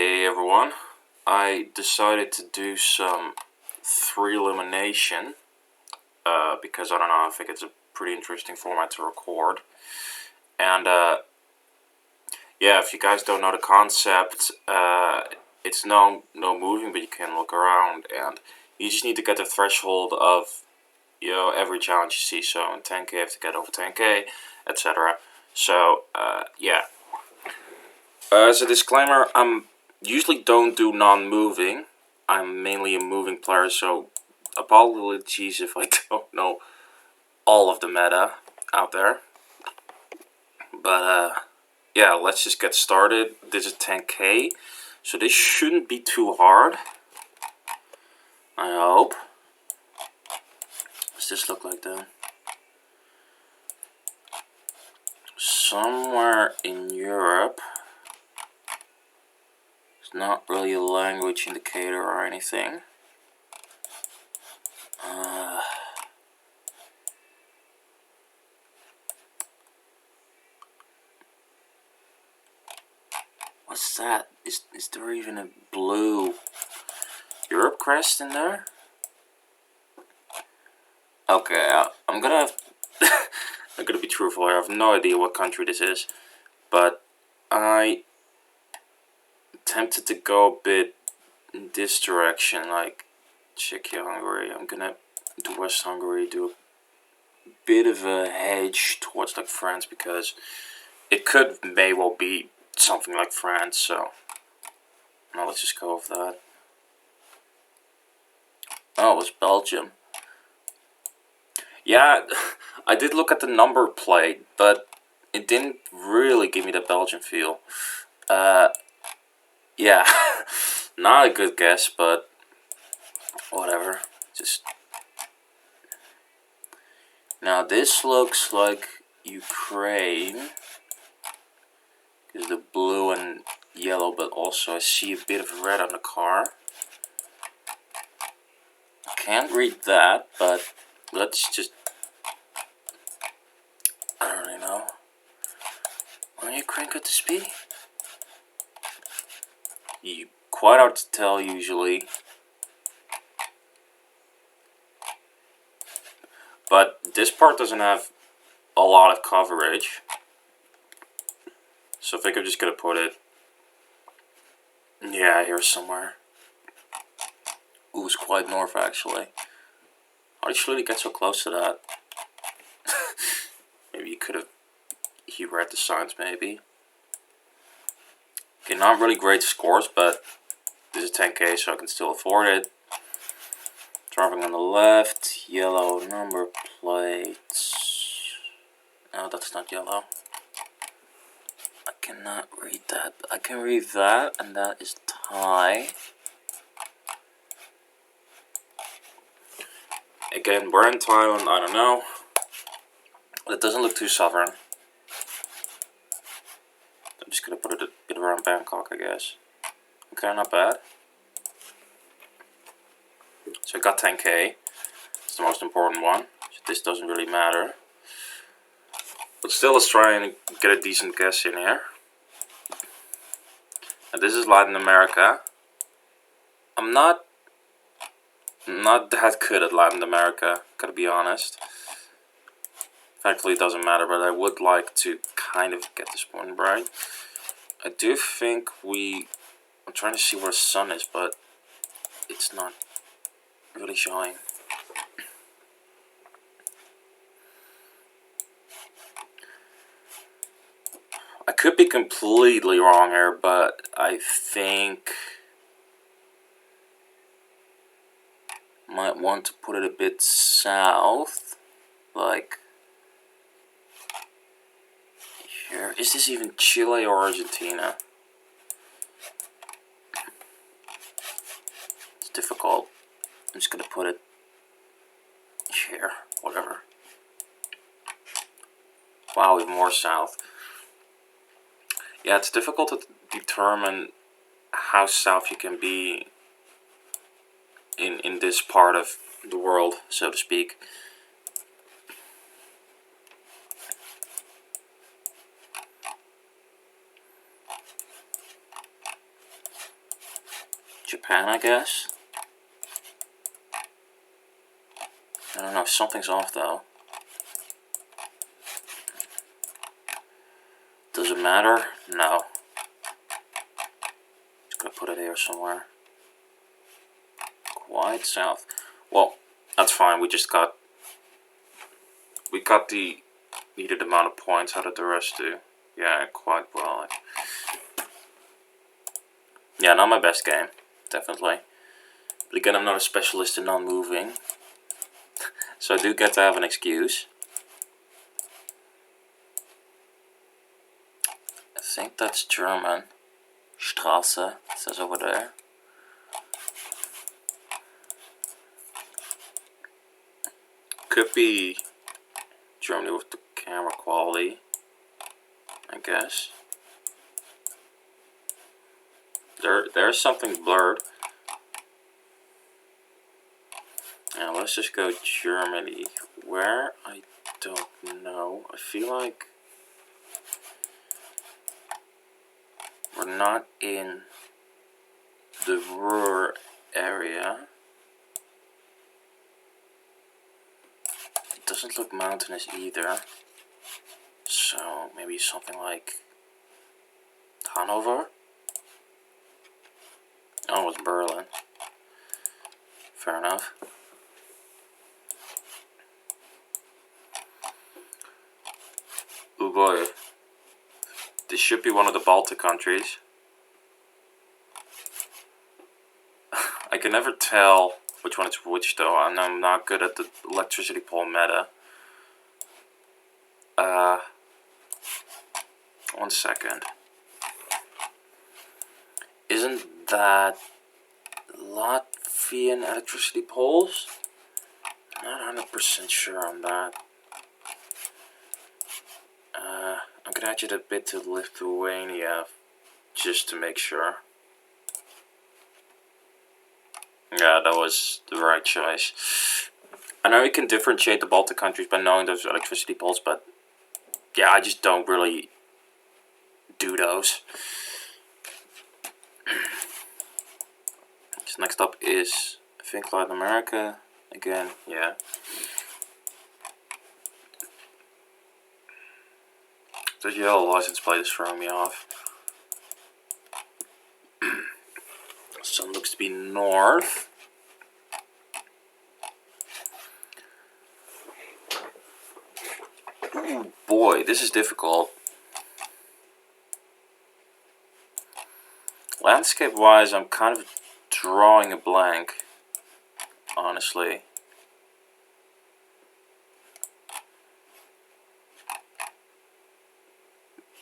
Hey everyone, I decided to do some Threelimination because I don't know, I think it's a pretty interesting format to record. And yeah, if you guys don't know the concept, it's no moving, but you can look around, and you just need to get the threshold of every challenge you see. So in 10k, you have to get over 10k, etc. So yeah. As a disclaimer, I'm usually don't do non-moving. I'm mainly a moving player, so apologies if I don't know all of the meta out there. But yeah, let's just get started. This is 10k, so this shouldn't be too hard. I hope. What's this look like though? Somewhere in Europe. It's not really a language indicator or anything. What's that? Is there even a blue Europe crest in there? Okay, I'm gonna I'm gonna be truthful here. I have no idea what country this is, but I tempted to go a bit in this direction, like Czechia, Hungary. I'm gonna do West Hungary, do a bit of a hedge towards like France, because it may well be something like France. So now let's just go with that. Oh, it was Belgium. Yeah, I did look at the number plate, but it didn't really give me the Belgian feel. Yeah, not a good guess, but whatever. Just now this looks like Ukraine, is the blue and yellow, but also I see a bit of red on the car. I can't read that, but let's just, I don't really know. When Ukraine could this be? Quite hard to tell usually. But this part doesn't have a lot of coverage. So I think I'm just gonna put it, yeah, here somewhere. Ooh, it's quite north actually. How did Schluter get so close to that? Maybe he read the signs maybe. Okay, not really great scores, but this is 10k, so I can still afford it. Driving on the left, yellow number plates. No, that's not yellow. I cannot read that. I can read that, and that is Thai. Again, we're in Thailand, I don't know. It doesn't look too southern. I'm just gonna put it a bit around Bangkok, I guess. Okay, not bad. So I got 10k. It's the most important one. So this doesn't really matter. But still, let's try and get a decent guess in here. And this is Latin America. I'm not that good at Latin America, gotta be honest. Thankfully, it doesn't matter, but I would like to kind of get this one right. I do think I'm trying to see where the sun is, but it's not really showing. I could be completely wrong here, but I think might want to put it a bit south, like here. Is this even Chile or Argentina? It's difficult. I'm just gonna put it here, whatever. Wow, even more south. Yeah, it's difficult to determine how south you can be in this part of the world, so to speak. Japan, I guess. I don't know, something's off though. Does it matter? No. Just gonna put it here somewhere. Quite south. Well, that's fine. We got the needed amount of points. How did the rest do? Yeah, quite well. Yeah, not my best game, definitely. But again, I'm not a specialist in non-moving, so I do get to have an excuse. I think that's German. Straße, it says over there. Could be Germany with the camera quality, I guess. There's something blurred. Now let's just go Germany. Where? I don't know. I feel like we're not in the Ruhr area. It doesn't look mountainous either. So maybe something like Hanover? Oh, it's Berlin. Fair enough. Oh boy. This should be one of the Baltic countries. I can never tell which one is which though, and I'm not good at the electricity pole meta. 1 second. Isn't that Latvian electricity poles? Not 100% sure on that. I'm gonna add it a bit to Lithuania just to make sure. Yeah, that was the right choice. I know you can differentiate the Baltic countries by knowing those electricity poles, but yeah, I just don't really do those. So next up is, I think, Latin America. Again, yeah. The yellow license plate is throwing me off. Sun looks to be north. Ooh, boy, this is difficult. Landscape-wise, I'm kind of drawing a blank, honestly.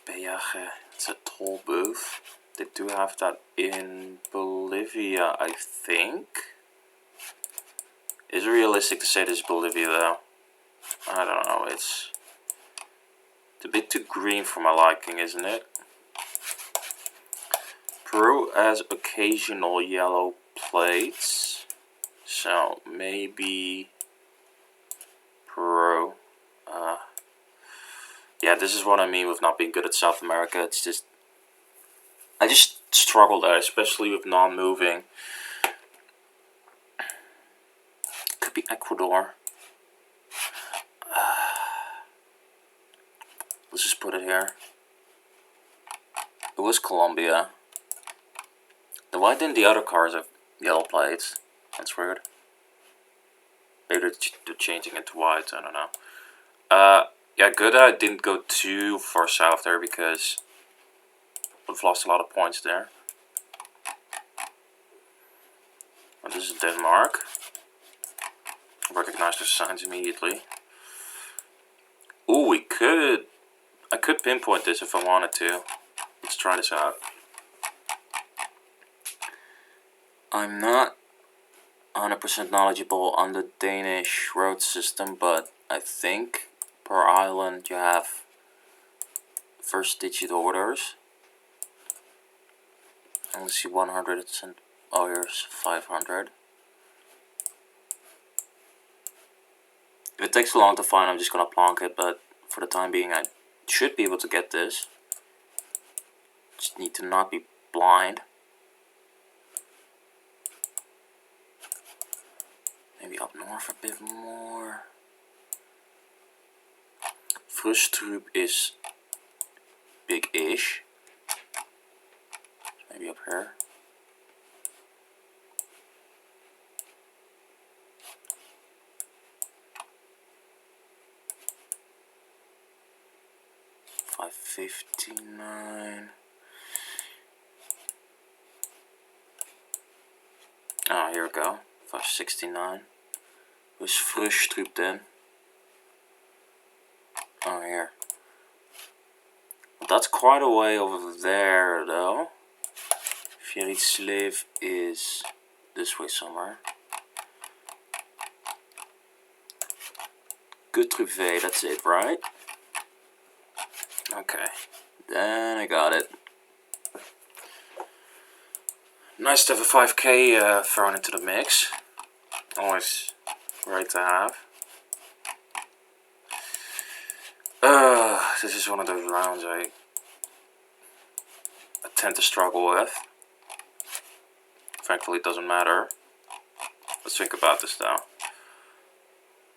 Peaje, it's a toll booth. They do have that in Bolivia, I think. Is it realistic to say this is Bolivia, though? I don't know, it's a bit too green for my liking, isn't it? Peru has occasional yellow plates, so maybe Peru. Yeah, this is what I mean with not being good at South America. It's just, I just struggle there, especially with non-moving. Could be Ecuador. Let's just put it here. It was Colombia. Then why didn't the other cars have yellow plates? That's weird. Maybe they're changing it to white, I don't know. Yeah, good I didn't go too far south there because I've lost a lot of points there. And this is Denmark. Recognize the signs immediately. Ooh, I could pinpoint this if I wanted to. Let's try this out. I'm not 100% knowledgeable on the Danish road system, but I think per island you have first digit orders. And let's see, 100, oh, here's 500. If it takes too long to find, I'm just gonna plonk it, but for the time being I should be able to get this. Just need to not be blind. Maybe up north a bit more. Frustrup is big-ish. Maybe up here. $5.59. Oh, here we go. $5.69. Where's Frustrup then? Oh, here. Well, that's quite a way over there, though. Vjeritzlev is this way somewhere. Gutruvee, that's it, right? Okay. Then I got it. Nice to have a 5K thrown into the mix. Always great to have. This is one of those rounds I tend to struggle with. Thankfully it doesn't matter. Let's think about this now.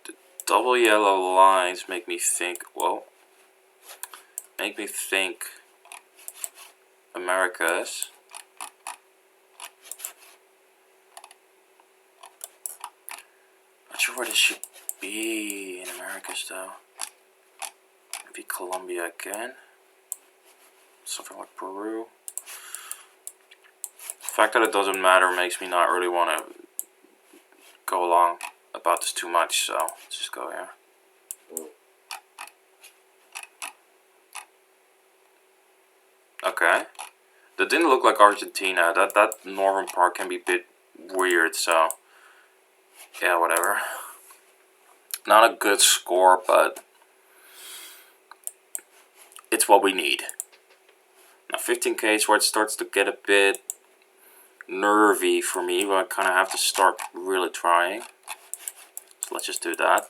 The double yellow lines make me think, well, make me think Americas. Not sure where this should be in Americas though. Maybe Colombia again. Something like Peru. The fact that it doesn't matter makes me not really want to go along about this too much, so let's just go here. Okay. That didn't look like Argentina. That northern part can be a bit weird, so yeah, whatever. Not a good score, but it's what we need. Now 15K is where it starts to get a bit nervy for me, but I kind of have to start really trying. So let's just do that.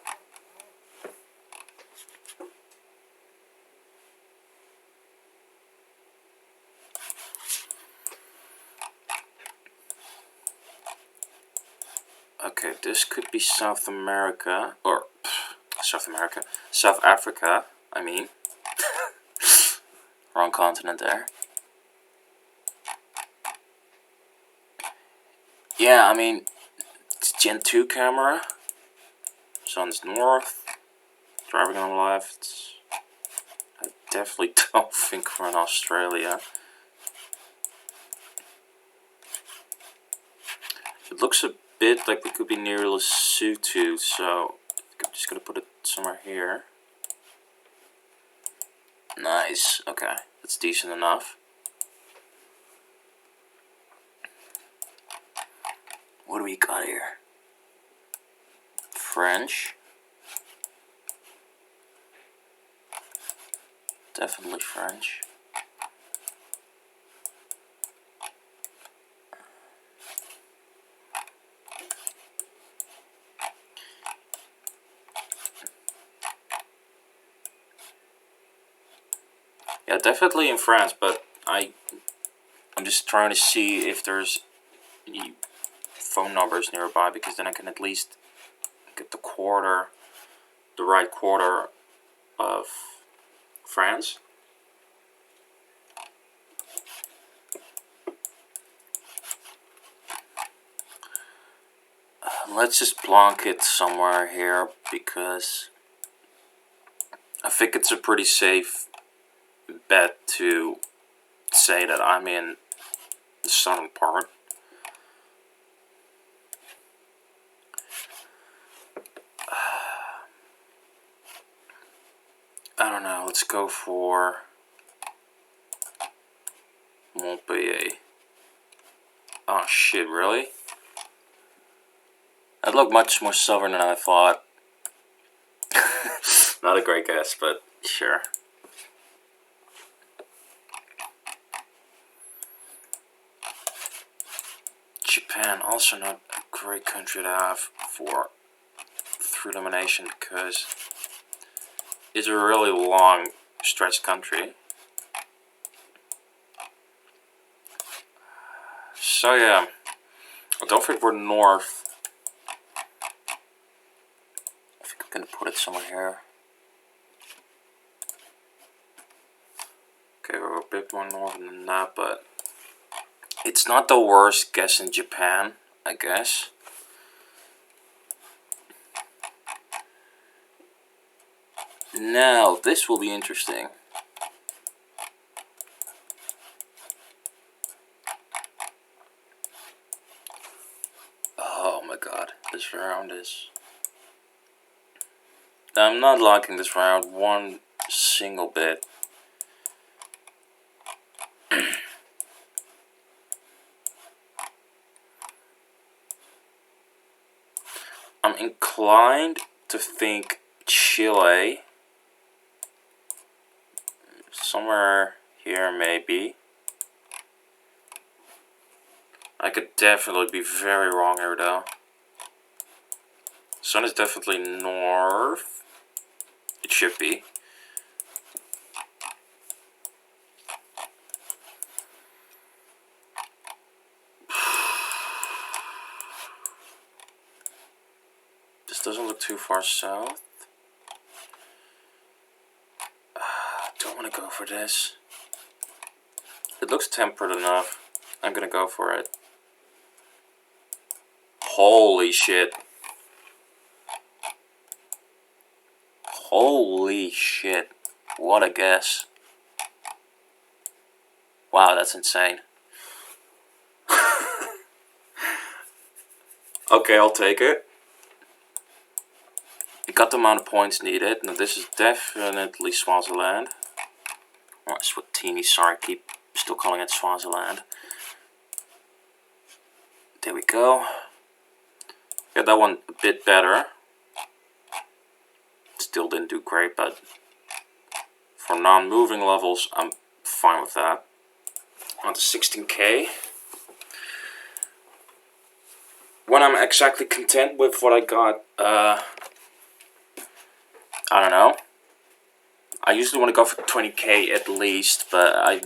Okay, this could be South America, or South Africa, I mean. Wrong continent there. Yeah, I mean, it's Gen 2 camera. Sun's north, driving on the left. I definitely don't think we're in Australia. It looks a bit like we could be near Lesotho, so I'm just gonna put it somewhere here. Nice, okay, that's decent enough. What do we got here? French. Definitely French. Yeah, definitely in France, but I'm just trying to see if there's any phone numbers nearby, because then I can at least get the right quarter of France. Let's just plonk it somewhere here, because I think it's a pretty safe bet to say that I'm in the southern part. I don't know, let's go for Montpellier. Oh shit, really? That looked much more southern than I thought. Not a great guess, but sure. Japan, also not a great country to have for Threelimination, because it's a really long stretched country. So yeah, don't think we're north gonna put it somewhere here. Okay, we're a bit more northern than that, but it's not the worst guess in Japan, I guess. Now, this will be interesting. Oh my god, this round is... I'm not liking this round one single bit. I'm inclined to think Chile. Somewhere here, maybe. I could definitely be very wrong here, though. Sun is definitely north. It should be. This doesn't look too far south. Don't want to go for this. It looks temperate enough. I'm gonna go for it. Holy shit. Holy shit. What a guess. Wow, that's insane. Okay, I'll take it. It got the amount of points needed. Now this is definitely Swaziland. Or Swatini, sorry, I keep still calling it Swaziland. There we go. Got that one a bit better. Still didn't do great, but for non-moving levels, I'm fine with that. On to 16k. When I'm exactly content with what I got, I don't know. I usually want to go for 20k at least, but I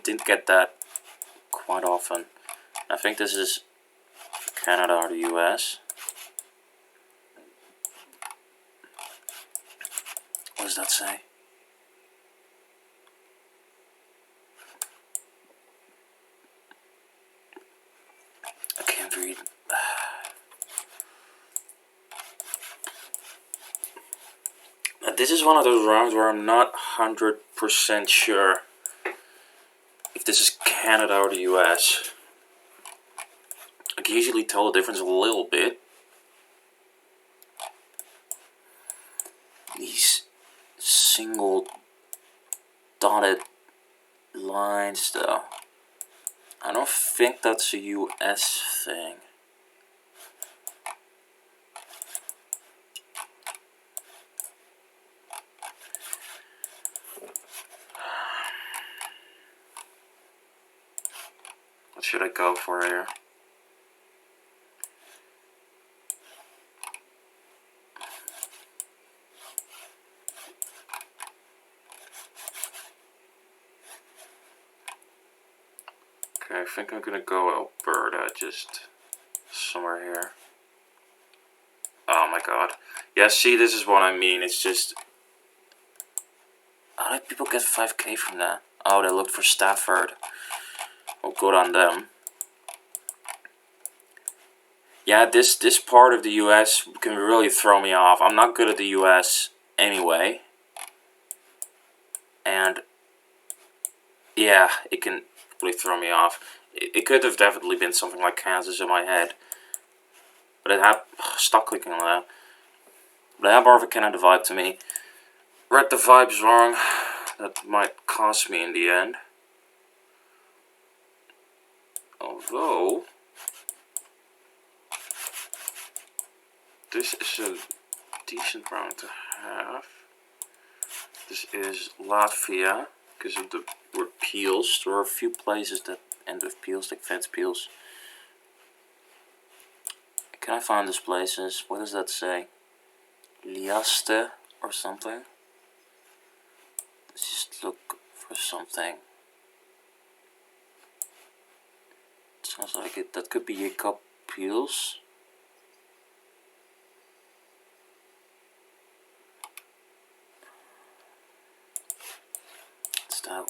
didn't get that quite often. I think this is Canada or the US. What does that say? I can't read. Now, this is one of those rounds where I'm not 100% sure if this is Canada or the US. I can usually tell the difference a little bit. These single dotted lines though, I don't think that's a US thing. What should I go for here? Okay, I think I'm gonna go Alberta, just somewhere here. Oh my god. Yeah, see, this is what I mean. It's just... How did people get 5k from that? Oh, they looked for Stafford. Well, good on them. Yeah, this part of the US can really throw me off. I'm not good at the US anyway. And... yeah, it can really throw me off. It could have definitely been something like Kansas in my head. But it had... stop clicking on that. But it had more of a Canada vibe to me. Read the vibes wrong. That might cost me in the end. Although... this is a decent round to have. This is Latvia, because of the word peels. There are a few places that end with peels, like fence peels. Can I find these places? What does that say? Liaste or something? Let's just look for something. Sounds like it. That could be Jacob Peels.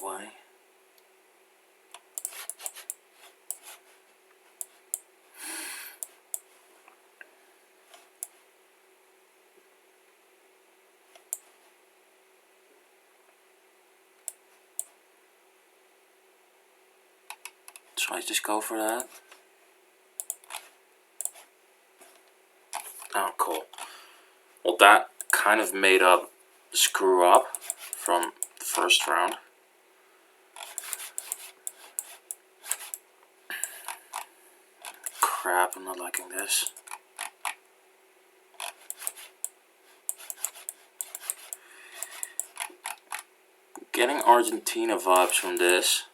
that way. So I just go for that. Oh, cool. Well, that kind of made up the screw up from the first round. Crap, I'm not liking this. Getting Argentina vibes from this.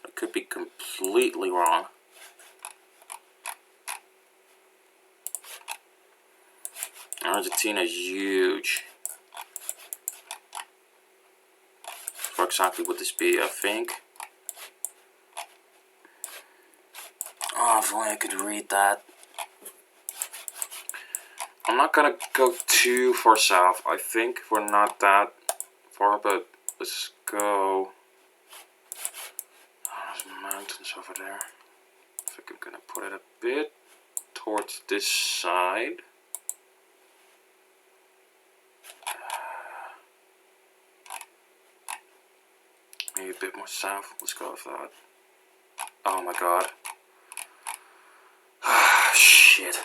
I could be completely wrong. Argentina is huge. For exactly what this be, I think. Oh, if only I could read that. I'm not gonna go too far south. I think we're not that far, but let's go. Oh, there's mountains over there. I think I'm gonna put it a bit towards this side. Maybe a bit more south. Let's go with that. Oh my god. Shit.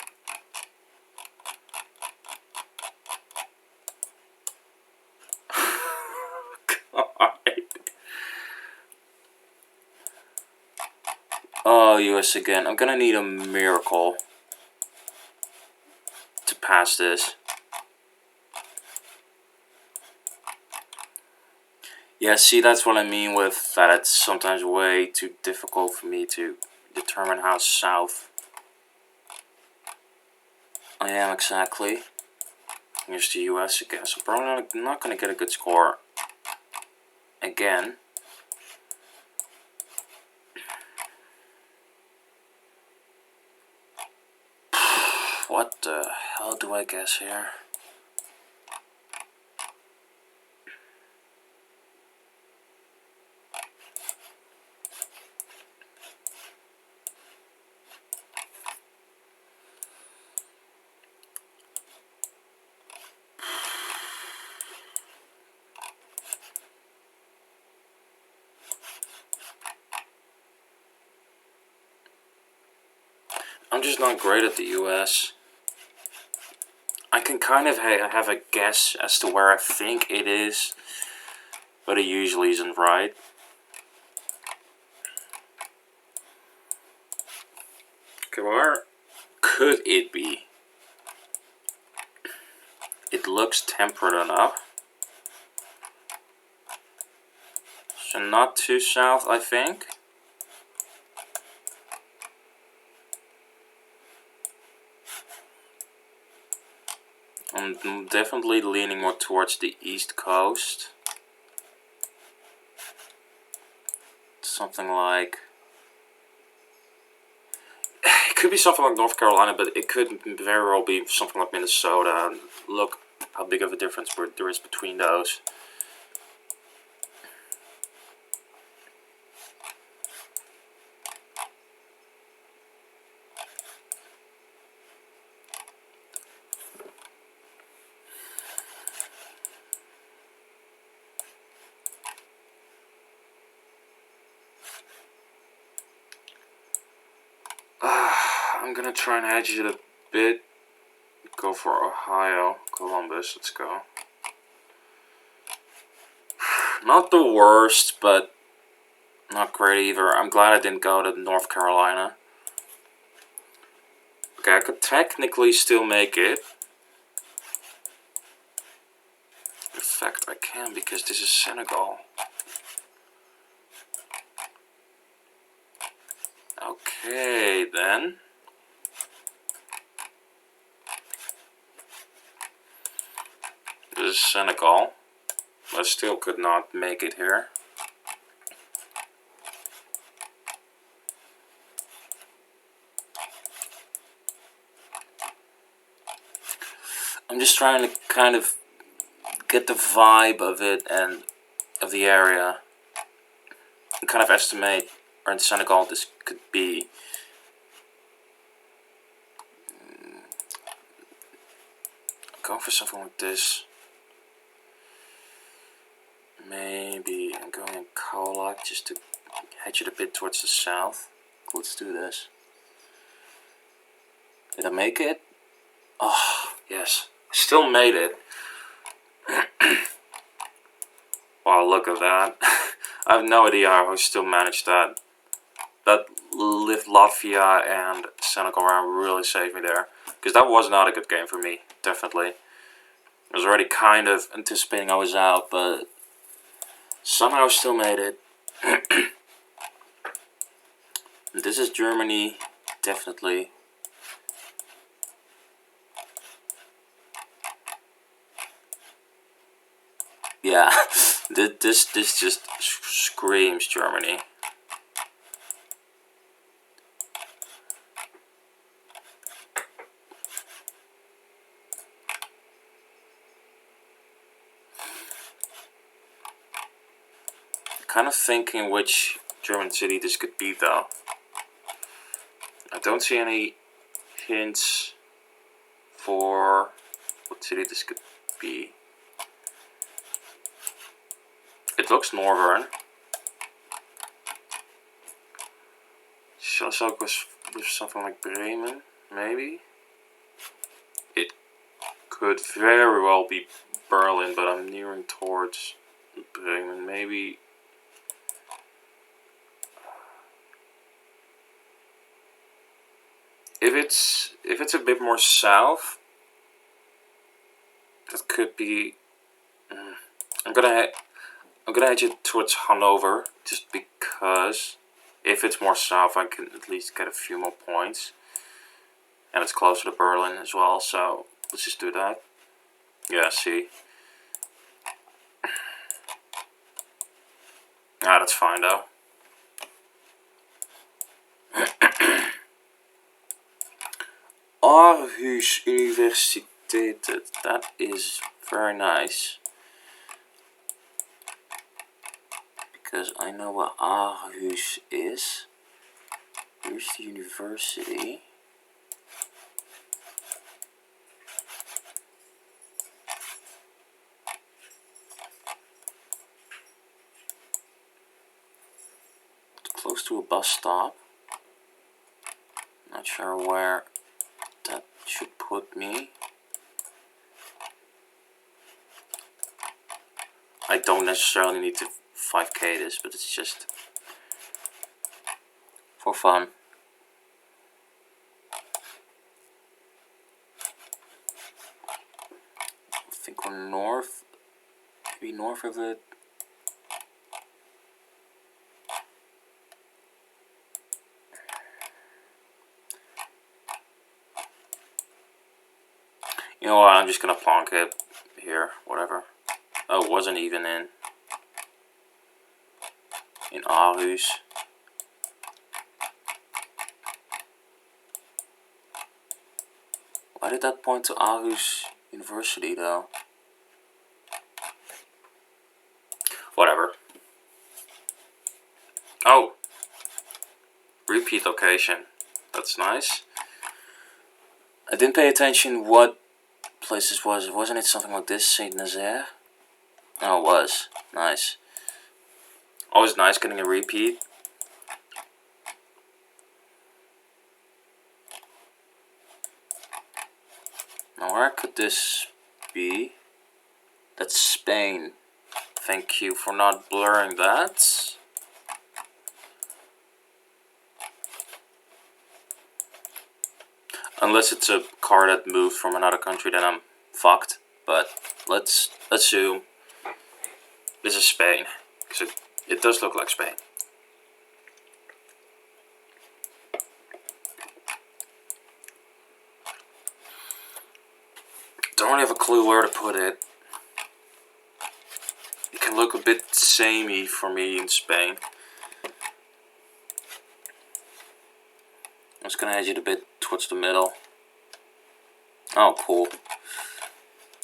God. Oh, US again. I'm gonna need a miracle to pass this. Yeah, see, that's what I mean with that. It's sometimes way too difficult for me to determine how south I am exactly. Here's the US again, so probably not going to get a good score again. What the hell do I guess here? I'm just not great at the US. I can kind of have a guess as to where I think it is, but it usually isn't right. Okay, where could it be? It looks temperate enough. So not too south, I think. I'm definitely leaning more towards the east coast. Something like... It could be something like North Carolina, but it could very well be something like Minnesota. Look how big of a difference there is between those. I'm gonna try and hedge it a bit. Go for Ohio, Columbus, let's go. Not the worst, but not great either. I'm glad I didn't go to North Carolina. Okay, I could technically still make it. In fact, I can because this is Senegal. Okay, then. This is Senegal. I still could not make it here. I'm just trying to kind of get the vibe of it and of the area. kind of estimate where in Senegal this could be. Going for something like this. Maybe I'm going in Kaolack just to hedge it a bit towards the south. Let's do this. Did I make it? Oh, yes. I still made it. Wow, look at that. I have no idea how I still managed that. That Latvia and Senegal round really saved me there. Because that was not a good game for me, definitely. I was already kind of anticipating I was out, but somehow I still made it. This is Germany, definitely. Yeah, this just screams Germany. Kind of thinking which German city this could be though. I don't see any hints for what city this could be. It looks northern. Shall I go with something like Bremen, maybe? It could very well be Berlin, but I'm nearing towards Bremen, maybe. If it's a bit more south, that could be. I'm gonna hedge it towards Hanover just because if it's more south, I can at least get a few more points, and it's closer to Berlin as well. So let's just do that. Yeah, see. Ah, that's fine though. Aarhus Universiteit, that is very nice. Because I know what Aarhus is. Here's the university. It's close to a bus stop. Not sure where that should put me. I don't necessarily need to 5k this, but it's just for fun. I think we're north, maybe north of it. You know what, I'm just gonna plonk it here, whatever. Oh, it wasn't even in Aarhus. Why did that point to Aarhus University though? Whatever. Oh! Repeat location. That's nice. I didn't pay attention what place this was. Wasn't it something like this? Saint Nazaire? Oh, it was. Nice. Always nice getting a repeat. Now where could this be? That's Spain. Thank you for not blurring that. Unless it's a car that moved from another country, then I'm fucked. But let's assume this is Spain, because it does look like Spain. Don't really have a clue where to put it. It can look a bit samey for me in Spain. I'm just gonna hedge it a bit towards the middle. Oh, cool.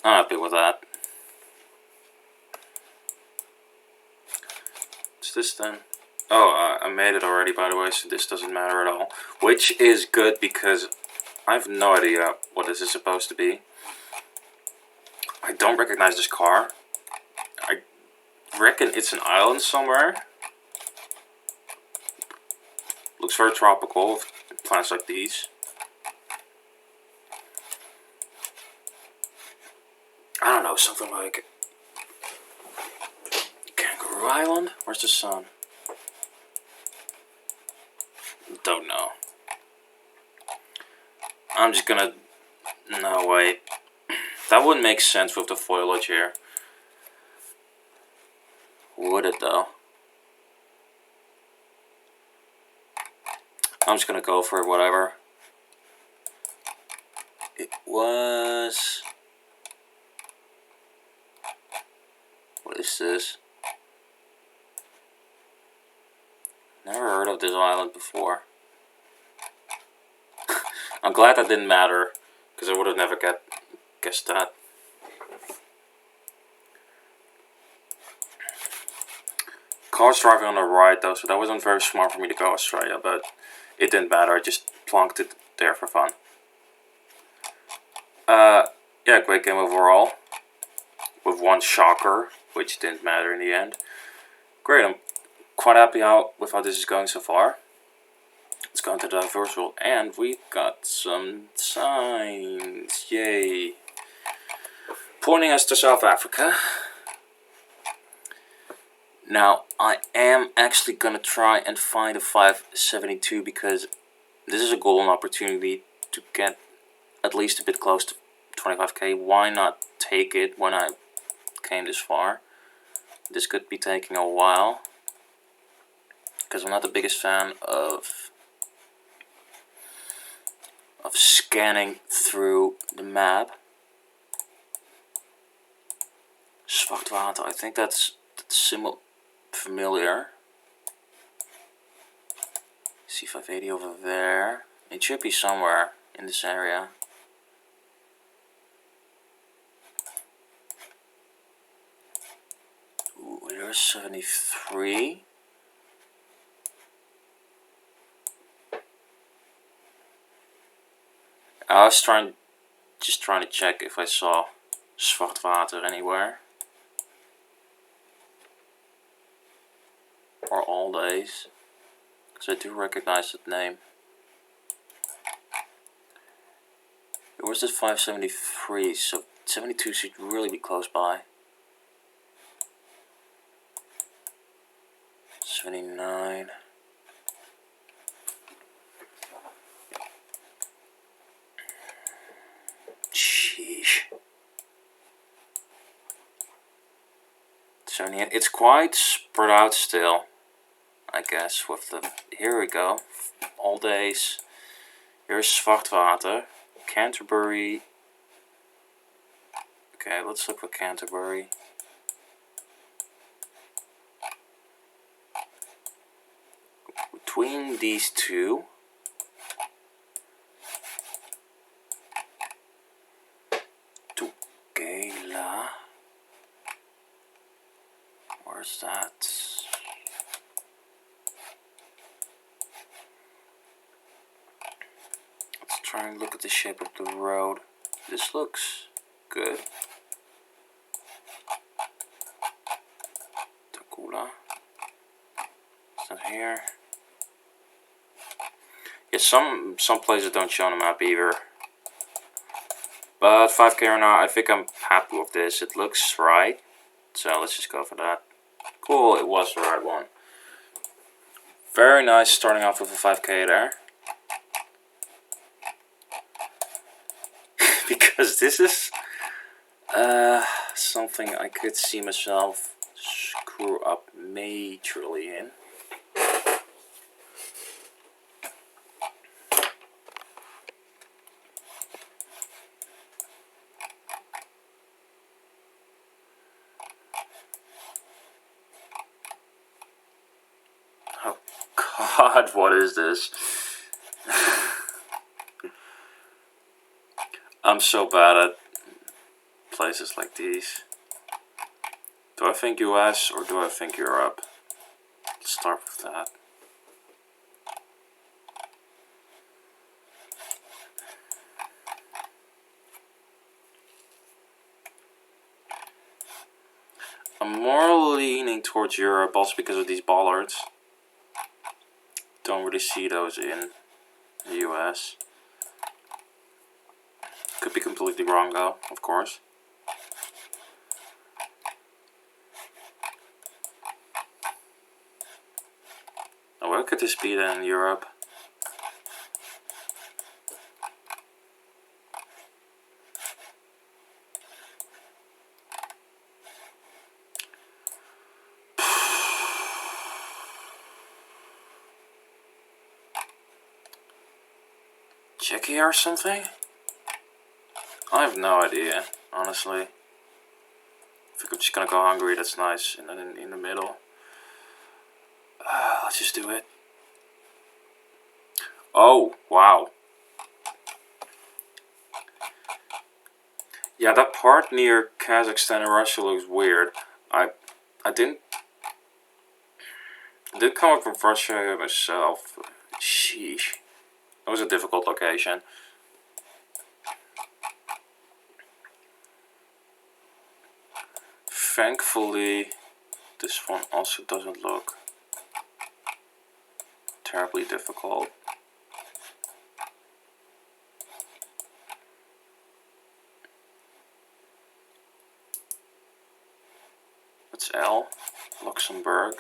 I'm happy with that. What's this then? Oh, I made it already, by the way, so this doesn't matter at all. Which is good because I have no idea what this is supposed to be. I don't recognize this car. I reckon it's an island somewhere. Looks very tropical with plants like these. I don't know, something like Kangaroo Island? Where's the sun? Don't know. I'm just gonna... No, wait. That wouldn't make sense with the foliage here. Would it, though? I'm just gonna go for it, whatever. It was... What is this? Never heard of this island before. I'm glad that didn't matter, because I would have never guessed that. Car's driving on the right though, so that wasn't very smart for me to go Australia, but it didn't matter, I just plonked it there for fun. Yeah, great game overall. With one shocker, which didn't matter in the end. Great, I'm quite happy with how this is going so far. Let's go into the diverse world, and we got some signs. Yay. Pointing us to South Africa. Now, I am actually gonna try and find a 572 because this is a golden opportunity to get at least a bit close to 25k. Why not take it when I came this far? This could be taking a while because I'm not the biggest fan of scanning through the map. Zwartwater, I think that's familiar. C580 over there. It should be somewhere in this area. Ooh, there's 73. I was just trying to check if I saw Zwartwater anywhere. Or all days. Because I do recognize that name. Where's this 573? So 72 should really be close by. 79. Sheesh. 78. It's quite spread out still, I guess, with the... Here we go. All days. Here's Zwartwater. Canterbury. Okay, let's look for Canterbury. Between these two, Tugela. Where's that? Let's try and look at the shape of the road. This looks good. Tugela. It's not here. Yeah, some places don't show on the map either. But 5k or not, I think I'm happy with this. It looks right. So let's just go for that. Cool, it was the right one. Very nice starting off with a 5k there. Because this is something I could see myself screw up majorly in. Oh God, what is this? I'm so bad at places like these. Do I think US or do I think Europe? Let's start with that. I'm more leaning towards Europe also because of these bollards. Don't really see those in the US. Could be completely wrong though, of course. Now where could this be then in Europe? Czechia or something? I have no idea, honestly. I think I'm just gonna go Hungary, that's nice, and then in the middle. Let's just do it. Oh, wow. Yeah, that part near Kazakhstan and Russia looks weird. I did come up from Russia myself. Sheesh. It was a difficult location. Thankfully, this one also doesn't look terribly difficult. That's L. Luxembourg.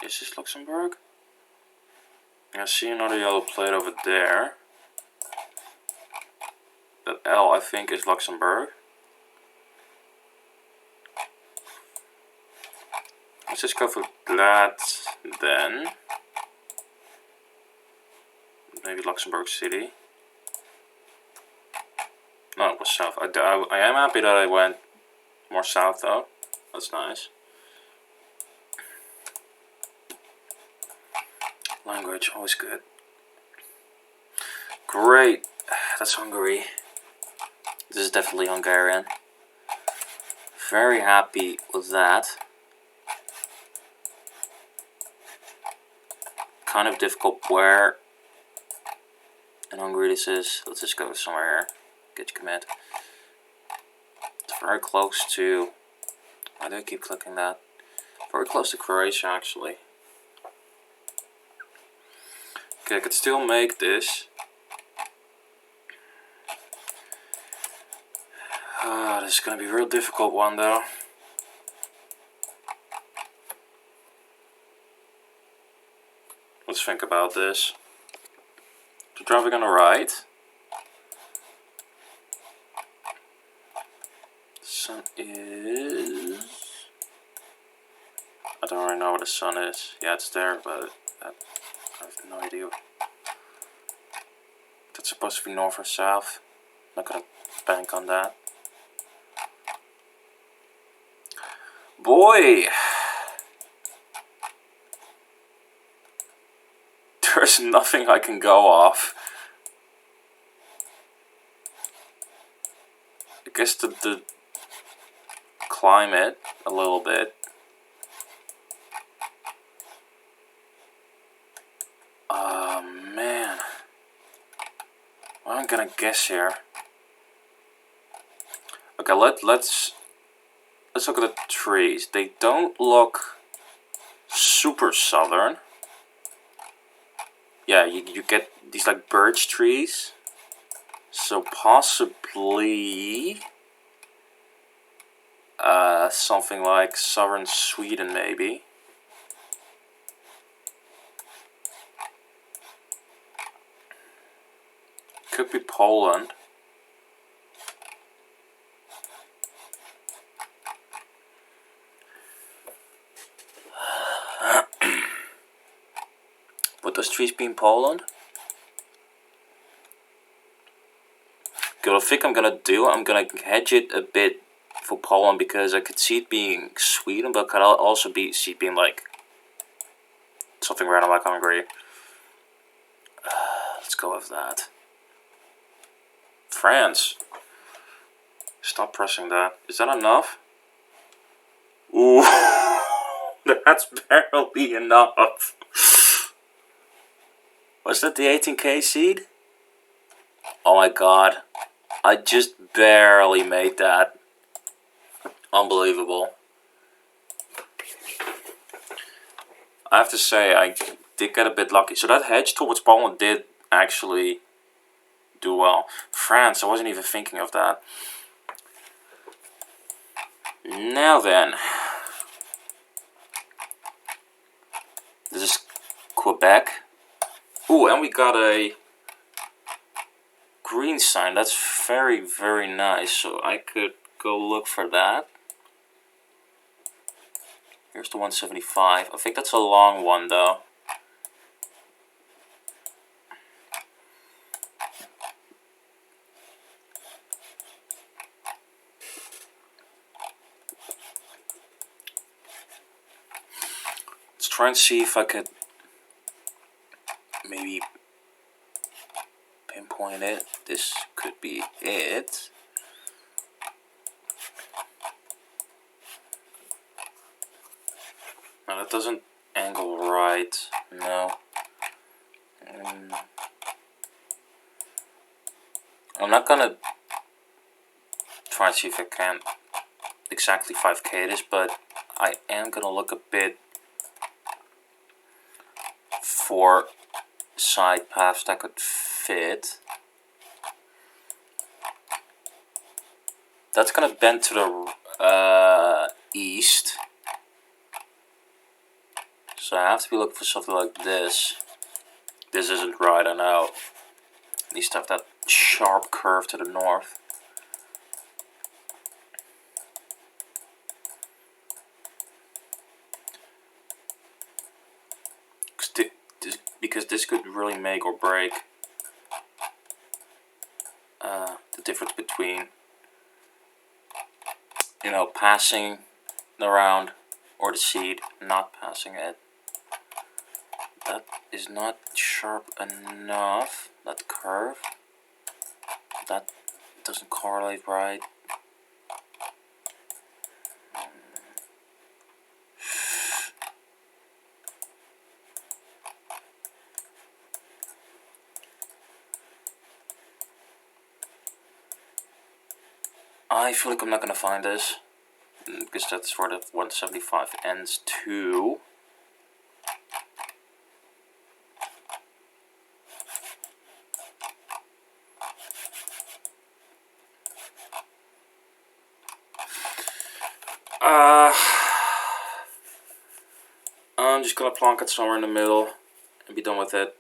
Is this Luxembourg? I see another yellow plate over there. That L, I think, is Luxembourg. Let's just go for that, then. Maybe Luxembourg City. No, it was south. I am happy that I went more south, though. That's nice. Language, always good. Great. That's Hungary. This is definitely Hungarian. Very happy with that. Kind of difficult where in Hungary this is. Let's just go somewhere here. Get your command. It's very close to... Why do I keep clicking that? Very close to Croatia, actually. Okay, I could still make this. This is going to be a real difficult one, though. Let's think about this. So driving on the right. The sun is... I don't really know where the sun is. Yeah, it's there, but I have no idea. That's supposed to be north or south. I'm not gonna bank on that. Boy! There's nothing I can go off. I guess the climate a little bit. Man. What am I gonna guess here? Okay, let's look at the trees. They don't look super southern. Yeah, you get these like birch trees. So possibly something like southern Sweden, maybe. Could be Poland. Would those trees be in Poland? Okay, what I think I'm gonna do, I'm gonna hedge it a bit for Poland because I could see it being Sweden, but could also see it being like something random like Hungary. Let's go with that. France. Stop pressing that. Is that enough? Ooh. That's barely enough. Was that the 18k seed? Oh my god. I just barely made that. Unbelievable. I have to say, I did get a bit lucky. So that hedge towards Poland did actually do well. France, I wasn't even thinking of that. Now then. This is Quebec. Ooh, and we got a green sign. That's very, very nice. So I could go look for that. Here's the 175. I think that's a long one though. Let's try and see if I could maybe pinpoint it. This could be it. No, that doesn't angle right. No. I'm not gonna try and see if I can exactly 5k this, but I am gonna look a bit for side paths that could fit. That's gonna bend to the east. So I have to be looking for something like this. This isn't right, I know. It needs to have that sharp curve to the north. Because this could really make or break the difference between, you know, passing around or the seed, not passing it. That is not sharp enough, that curve. That doesn't correlate right. I feel like I'm not gonna find this, because that's where the 175 ends too. I'm just gonna plonk it somewhere in the middle and be done with it.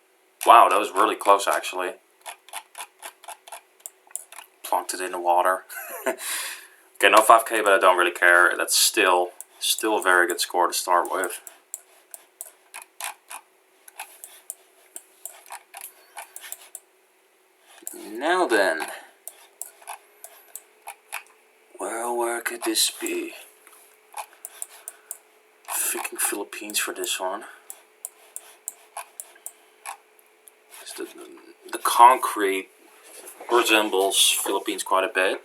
Wow, that was really close actually. Plonked it in the water. Okay, no 5k, but I don't really care. That's still a very good score to start with. Now then, well, where could this be? Freaking Philippines for this one. The concrete resembles Philippines quite a bit.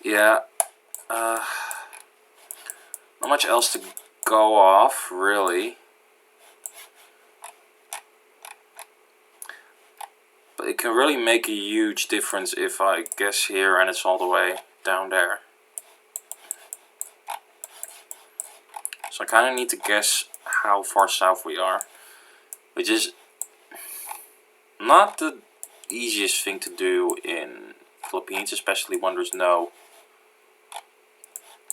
Yeah, not much else to go off, really. But it can really make a huge difference if I guess here and it's all the way down there. So I kind of need to guess how far south we are, which is not the easiest thing to do in Philippines, especially when there's no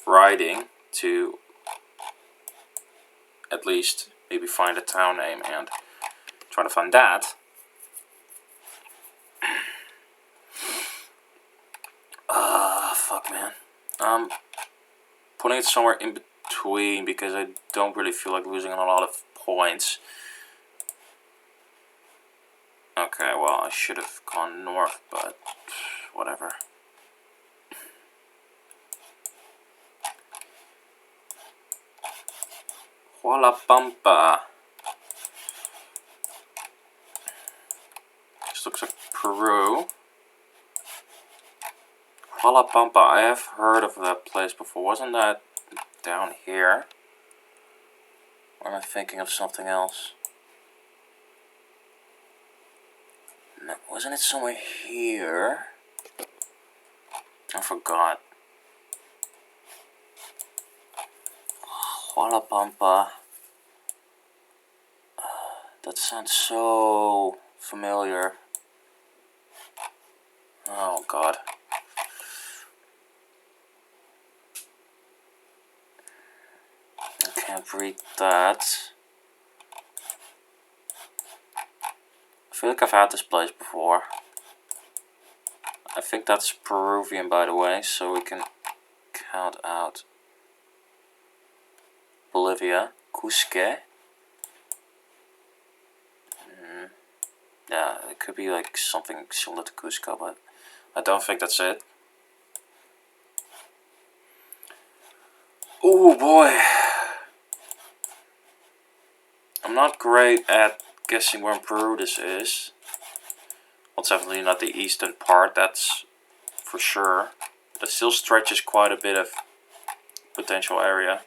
writing to at least maybe find a town name and try to find that. Fuck man. I'm putting it somewhere in between because I don't really feel like losing a lot of points. Okay, well I should have gone north, but whatever. Huala Pampa. Peru. Hualapampa, I have heard of that place before. Wasn't that down here? Or am I thinking of something else? No, wasn't it somewhere here? I forgot. Hualapampa. That sounds so familiar. Oh god. I can't read that. I feel like I've had this place before. I think that's Peruvian, by the way, so we can count out Bolivia. Cusque. Yeah, it could be like something similar to Cusco, but I don't think that's it. Oh boy. I'm not great at guessing where in Peru this is. Well, it's definitely not the eastern part, that's for sure. But it still stretches quite a bit of potential area.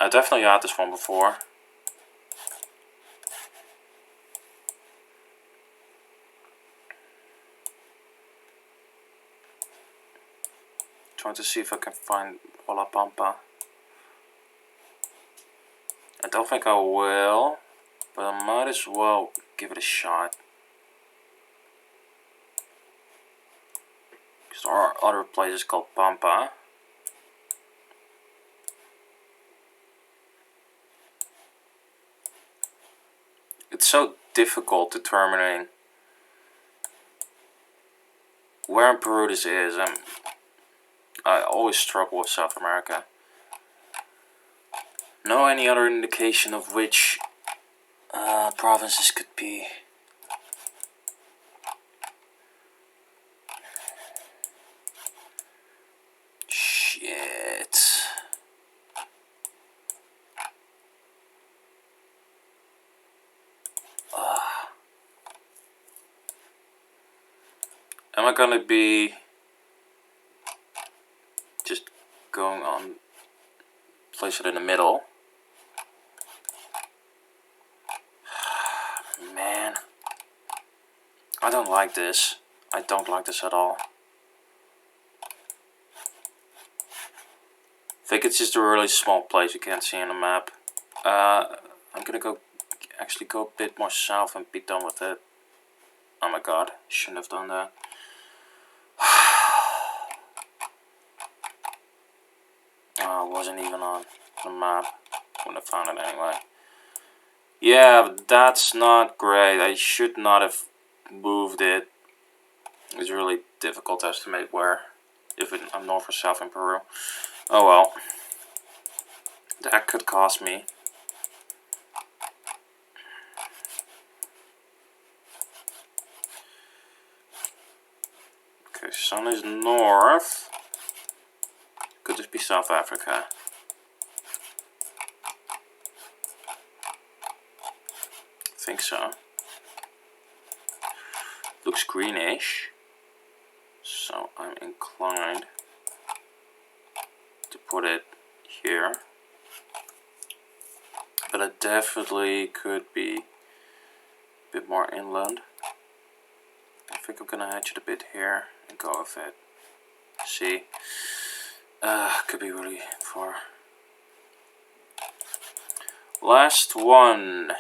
I definitely had this one before. Trying to see if I can find Hualapampa. I don't think I will, but I might as well give it a shot. Because there are other places called Pampa. It's so difficult determining where in Peru this is. I always struggle with South America. No any other indication of which provinces could be. Shit. Am I gonna be just going on place it in the middle? Man, I don't like this. I don't like this at all. I think it's just a really small place you can't see on the map. I'm gonna actually go a bit more south and be done with it. Oh my god, shouldn't have done that. Oh, it wasn't even on the map. Wouldn't have found it anyway. Yeah, but that's not great. I should not have moved it. It's really difficult to estimate where, if I'm north or south in Peru. Oh well. That could cost me. Okay, sun is north. Could this be South Africa? I think so. Looks greenish. So I'm inclined to put it here. But it definitely could be a bit more inland. I think I'm gonna hatch it a bit here and go with it. See? Could be really far. Last one.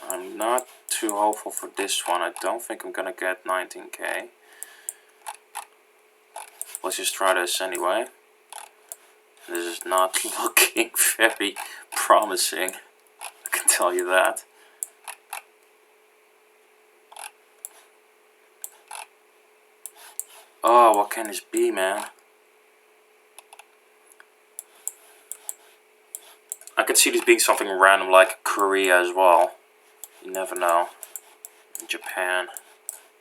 I'm not too hopeful for this one. I don't think I'm gonna get 19k. Let's just try this anyway. This is not looking very promising, I can tell you that. Oh, what can this be, man? I could see this being something random like Korea as well. You never know. Japan.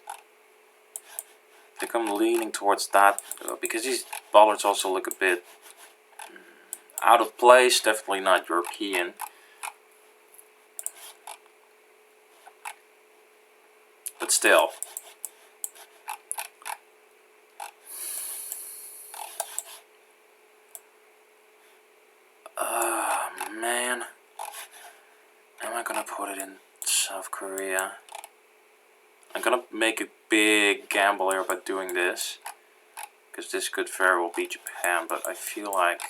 I think I'm leaning towards that because these bollards also look a bit out of place. Definitely not European. still. Man. Am I gonna put it in South Korea? I'm gonna make a big gamble here by doing this. Because this could very well be Japan, but I feel like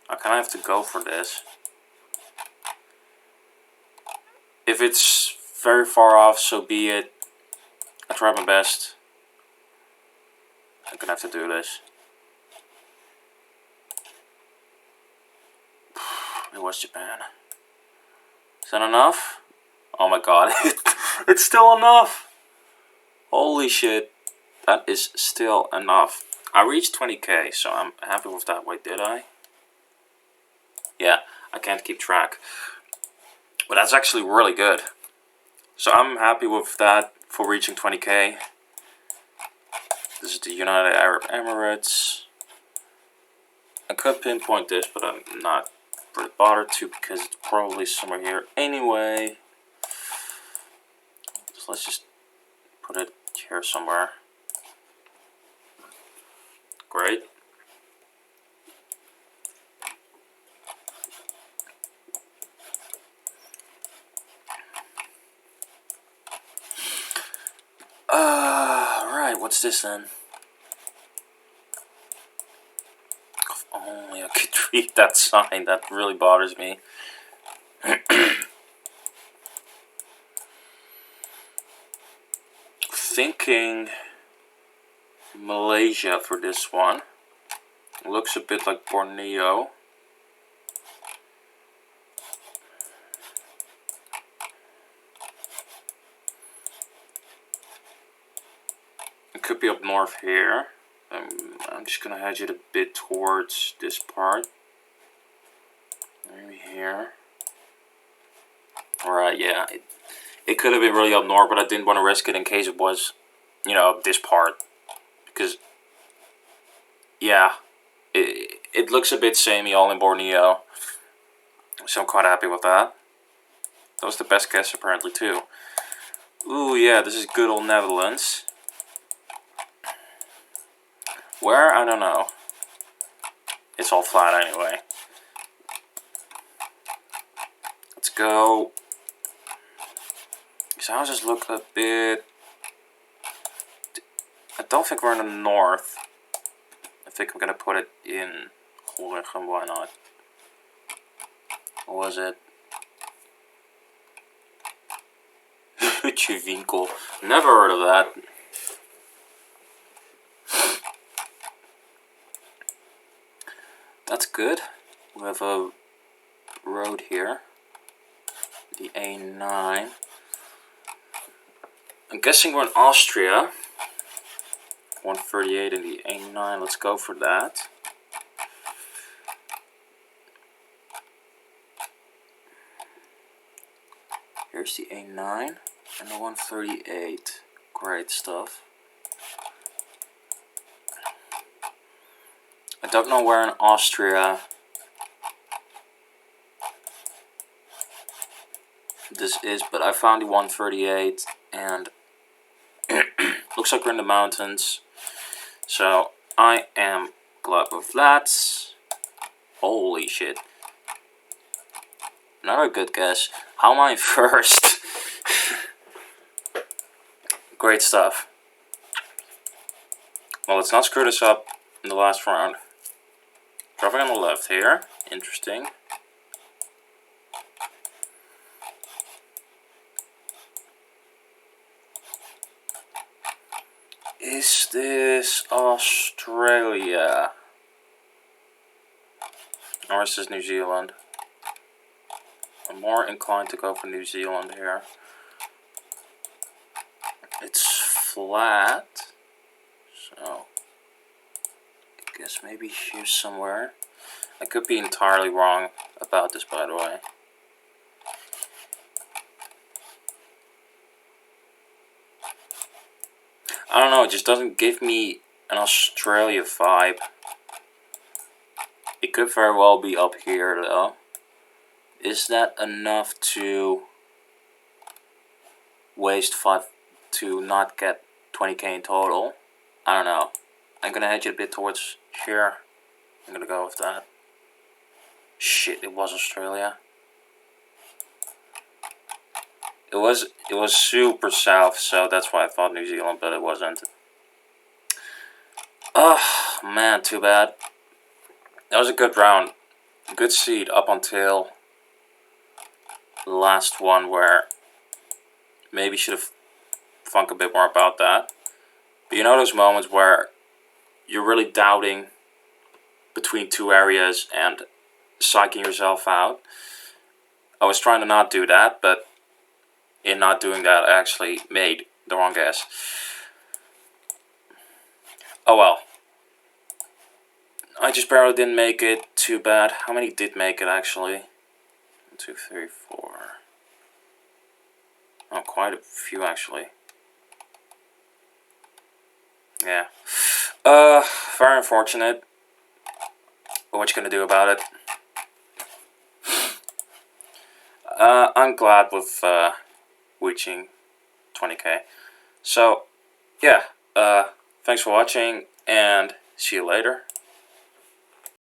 I kind of have to go for this. If it's very far off, so be it. I tried my best. I'm gonna have to do this. It was Japan. Is that enough? Oh my god, it's still enough! Holy shit, that is still enough. I reached 20k, so I'm happy with that. Wait, did I? Yeah, I can't keep track. But that's actually really good. So I'm happy with that for reaching 20k. This is the United Arab Emirates. I could pinpoint this, but I'm not really bothered to because it's probably somewhere here anyway. So let's just put it here somewhere. Great. Right, what's this then? If only I could read that sign, that really bothers me. Thinking Malaysia for this one. Looks a bit like Borneo. It could be up north here. I'm just gonna hedge it a bit towards this part. Maybe here. Alright, yeah. It could have been really up north, but I didn't want to risk it in case it was, you know, this part. Because, yeah, it looks a bit samey all in Borneo. So I'm quite happy with that. That was the best guess apparently too. Ooh, yeah, this is good old Netherlands. Where? I don't know. It's all flat anyway. Let's go. These houses look a bit... I don't think we're in the north. I think I'm gonna put it in Groningen, why not? What was it? Hutje Winkel. Never heard of that. That's good. We have a road here. The A9. I'm guessing we're in Austria. 138 in the A9. Let's go for that. Here's the A9 and the 138. Great stuff. I don't know where in Austria this is, but I found the 138 and looks like we're in the mountains. So I am glad with that. Holy shit. Another good guess. How am I first? Great stuff. Well, let's not screw this up in the last round. Dropping on the left here. Interesting. Is this Australia? Or is this New Zealand? I'm more inclined to go for New Zealand here. It's flat. So, I guess maybe here somewhere. I could be entirely wrong about this, by the way. I don't know, it just doesn't give me an Australia vibe. It could very well be up here, though. Is that enough to... waste 5 to not get 20k in total. I don't know. I'm gonna hedge it a bit towards here. I'm gonna go with that. Shit, it was Australia. It was super south, so that's why I thought New Zealand, but it wasn't. Oh man, too bad. That was a good round. Good seed up until the last one, where maybe should have thunk a bit more about that. But you know those moments where you're really doubting between two areas and psyching yourself out? I was trying to not do that, but in not doing that, I actually made the wrong guess. Oh well. I just barely didn't make it. Too bad. How many did make it actually? 1, 2, 3, 4. Oh, quite a few actually. Yeah. Very unfortunate. But what you gonna do about it? I'm glad with reaching 20k. So, yeah. Thanks for watching, and see you later.